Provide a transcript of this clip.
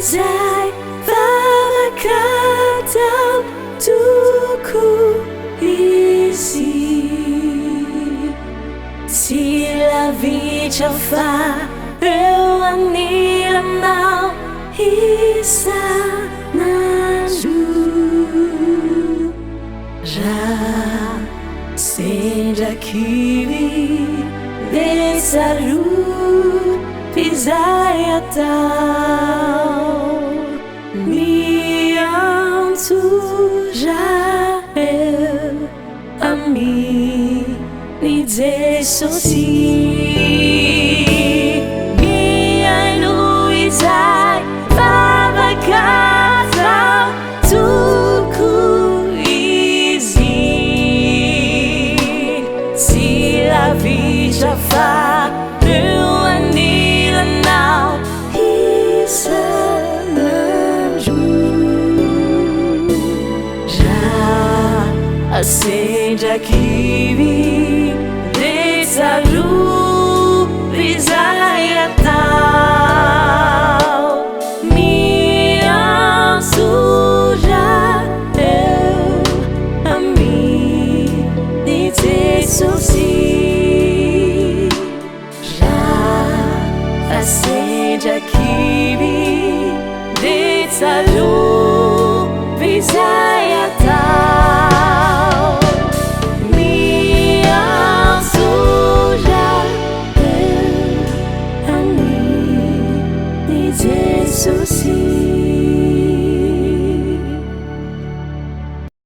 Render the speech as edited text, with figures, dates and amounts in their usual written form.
izai vavakatau tuku isi Sila vichafa eu anilamau isa nanju Ra senja kiwi desaru pisayatau Miang tu jael ami ni desosi Miai luizai vavakatau tuku izi Sila vijafa eu anilanau isa nanju Já acende a kiwi dessa luz